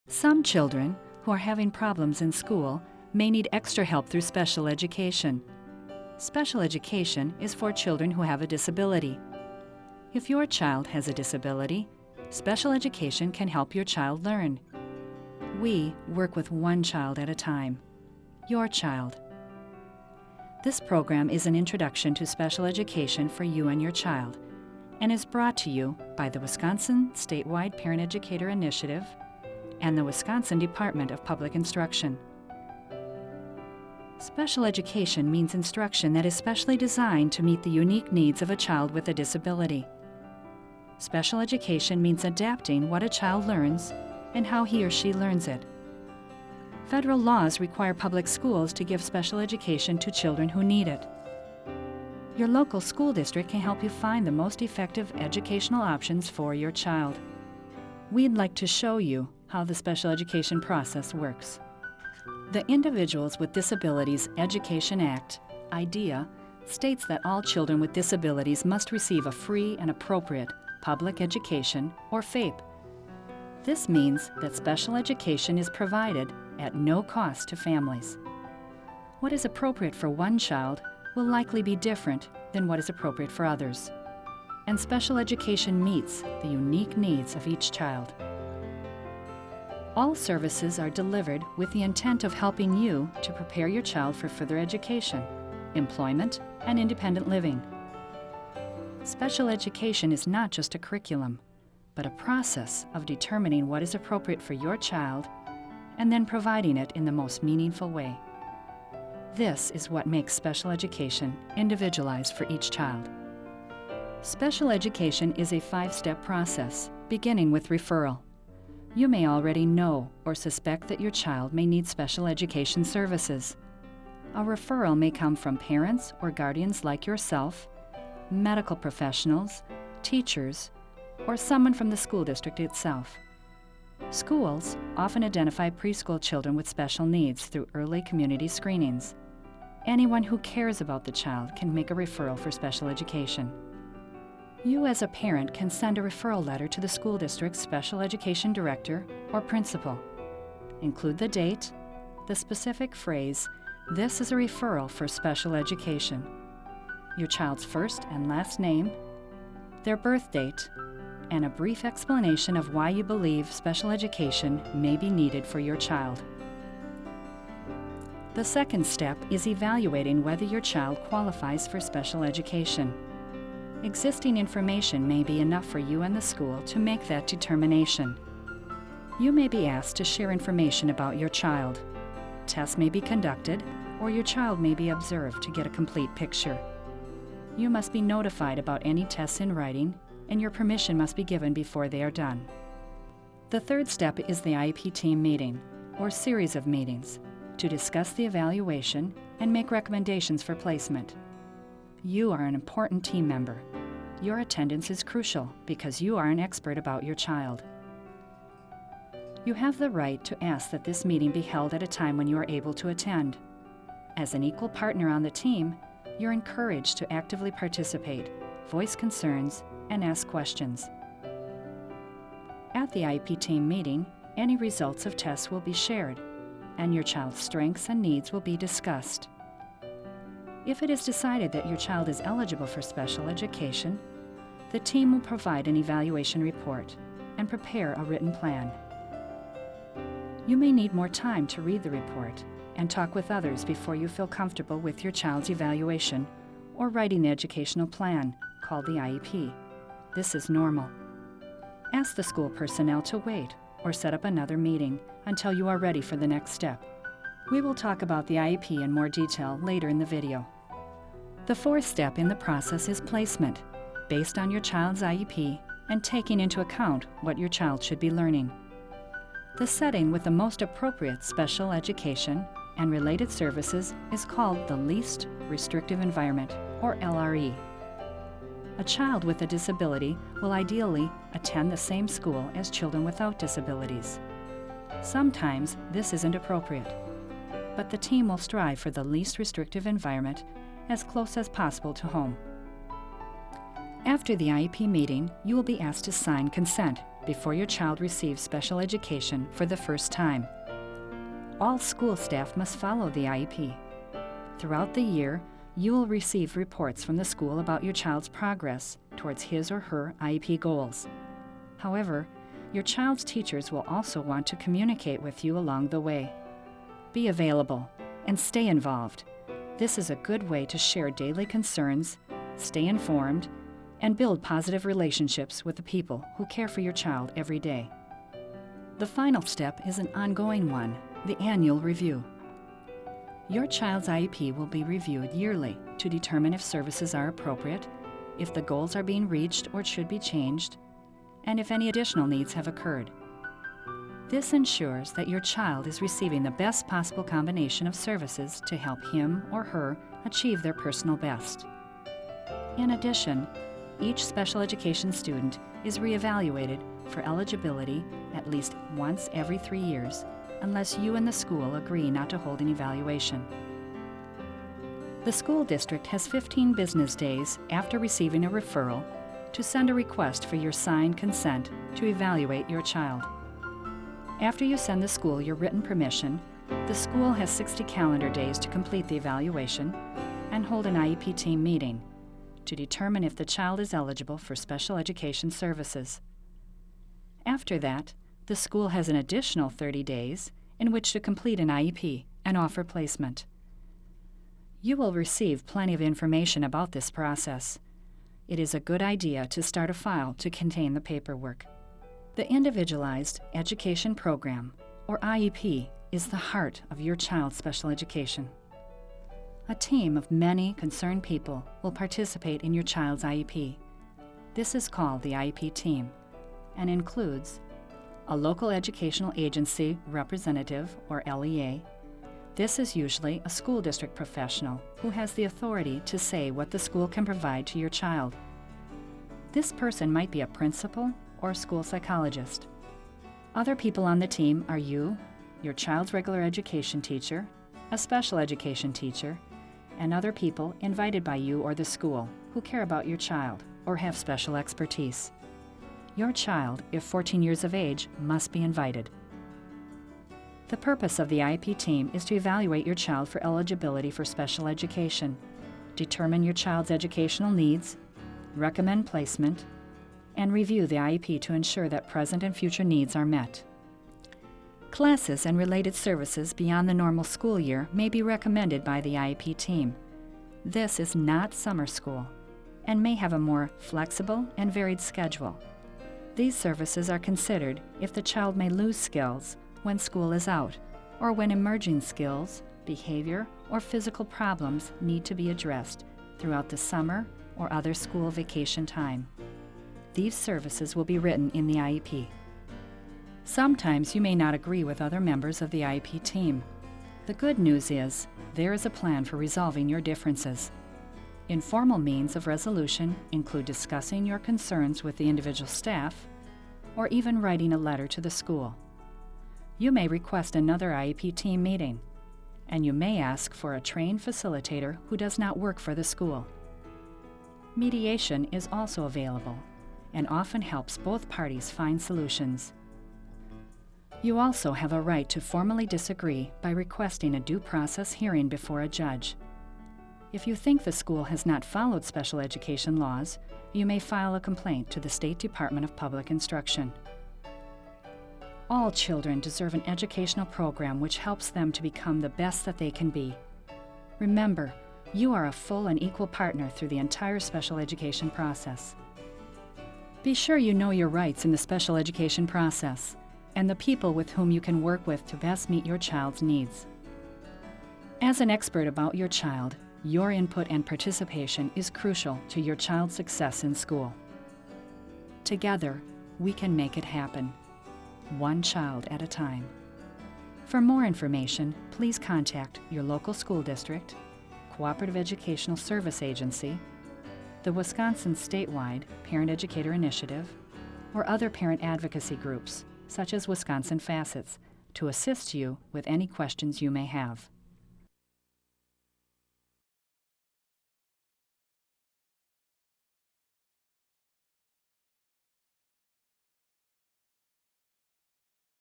Some children who are having problems in school may need extra help through special education. Special education is for children who have a disability. If your child has a disability, special education can help your child learn. We work with one child at a time, your child. This program is an introduction to special education for you and your child, and is brought to you by the Wisconsin Statewide Parent Educator Initiative and the Wisconsin Department of Public Instruction. Special education means instruction that is specially designed to meet the unique needs of a child with a disability. Special education means adapting what a child learns and how he or she learns it. Federal laws require public schools to give special education to children who need it. Your local school district can help you find the most effective educational options for your child. We'd like to show you how the special education process works. The Individuals with Disabilities Education Act, IDEA, states that all children with disabilities must receive a free and appropriate public education, or FAPE. This means that special education is provided at no cost to families. What is appropriate for one child will likely be different than what is appropriate for others, and special education meets the unique needs of each child. All services are delivered with the intent of helping you to prepare your child for further education, employment, and independent living. Special education is not just a curriculum, but a process of determining what is appropriate for your child and then providing it in the most meaningful way. This is what makes special education individualized for each child. Special education is a 5-step process, beginning with referral. You may already know or suspect that your child may need special education services. A referral may come from parents or guardians like yourself, medical professionals, teachers, or someone from the school district itself. Schools often identify preschool children with special needs through early community screenings. Anyone who cares about the child can make a referral for special education. You as a parent can send a referral letter to the school district's special education director or principal. Include the date, the specific phrase, "This is a referral for special education," your child's first and last name, their birth date, and a brief explanation of why you believe special education may be needed for your child. The second step is evaluating whether your child qualifies for special education. Existing information may be enough for you and the school to make that determination. You may be asked to share information about your child. Tests may be conducted, or your child may be observed to get a complete picture. You must be notified about any tests in writing, and your permission must be given before they are done. The third step is the IEP team meeting, or series of meetings, to discuss the evaluation and make recommendations for placement. You are an important team member. Your attendance is crucial because you are an expert about your child. You have the right to ask that this meeting be held at a time when you are able to attend. As an equal partner on the team, you're encouraged to actively participate, voice concerns, and ask questions. At the IEP team meeting, any results of tests will be shared, and your child's strengths and needs will be discussed. If it is decided that your child is eligible for special education, the team will provide an evaluation report and prepare a written plan. You may need more time to read the report and talk with others before you feel comfortable with your child's evaluation or writing the educational plan, called the IEP. This is normal. Ask the school personnel to wait or set up another meeting until you are ready for the next step. We will talk about the IEP in more detail later in the video. The fourth step in the process is placement, based on your child's IEP and taking into account what your child should be learning. The setting with the most appropriate special education and related services is called the Least Restrictive Environment, or LRE. A child with a disability will ideally attend the same school as children without disabilities. Sometimes this isn't appropriate, but the team will strive for the least restrictive environment as close as possible to home. After the IEP meeting, you will be asked to sign consent before your child receives special education for the first time. All school staff must follow the IEP. Throughout the year, you will receive reports from the school about your child's progress towards his or her IEP goals. However, your child's teachers will also want to communicate with you along the way. Be available and stay involved. This is a good way to share daily concerns, stay informed, and build positive relationships with the people who care for your child every day. The final step is an ongoing one, the annual review. Your child's IEP will be reviewed yearly to determine if services are appropriate, if the goals are being reached or should be changed, and if any additional needs have occurred. This ensures that your child is receiving the best possible combination of services to help him or her achieve their personal best. In addition, each special education student is reevaluated for eligibility at least once every 3 years, unless you and the school agree not to hold an evaluation. The school district has 15 business days after receiving a referral to send a request for your signed consent to evaluate your child. After you send the school your written permission, the school has 60 calendar days to complete the evaluation and hold an IEP team meeting to determine if the child is eligible for special education services. After that, the school has an additional 30 days in which to complete an IEP and offer placement. You will receive plenty of information about this process. It is a good idea to start a file to contain the paperwork. The Individualized Education Program, or IEP, is the heart of your child's special education. A team of many concerned people will participate in your child's IEP. This is called the IEP team and includes a local educational agency representative, or LEA. This is usually a school district professional who has the authority to say what the school can provide to your child. This person might be a principal or a school psychologist. Other people on the team are you, your child's regular education teacher, a special education teacher, and other people invited by you or the school who care about your child or have special expertise. Your child, if 14 years of age, must be invited. The purpose of the IEP team is to evaluate your child for eligibility for special education, determine your child's educational needs, recommend placement, and review the IEP to ensure that present and future needs are met. Classes and related services beyond the normal school year may be recommended by the IEP team. This is not summer school and may have a more flexible and varied schedule. These services are considered if the child may lose skills when school is out, or when emerging skills, behavior, or physical problems need to be addressed throughout the summer or other school vacation time. These services will be written in the IEP. Sometimes you may not agree with other members of the IEP team. The good news is there is a plan for resolving your differences. Informal means of resolution include discussing your concerns with the individual staff or even writing a letter to the school. You may request another IEP team meeting, and you may ask for a trained facilitator who does not work for the school. Mediation is also available and often helps both parties find solutions. You also have a right to formally disagree by requesting a due process hearing before a judge. If you think the school has not followed special education laws, you may file a complaint to the State Department of Public Instruction. All children deserve an educational program which helps them to become the best that they can be. Remember, you are a full and equal partner through the entire special education process. Be sure you know your rights in the special education process and the people with whom you can work with to best meet your child's needs. As an expert about your child, your input and participation is crucial to your child's success in school. Together, we can make it happen, one child at a time. For more information, please contact your local school district, Cooperative Educational Service Agency, the Wisconsin Statewide Parent Educator Initiative, or other parent advocacy groups, such as Wisconsin Facets, to assist you with any questions you may have.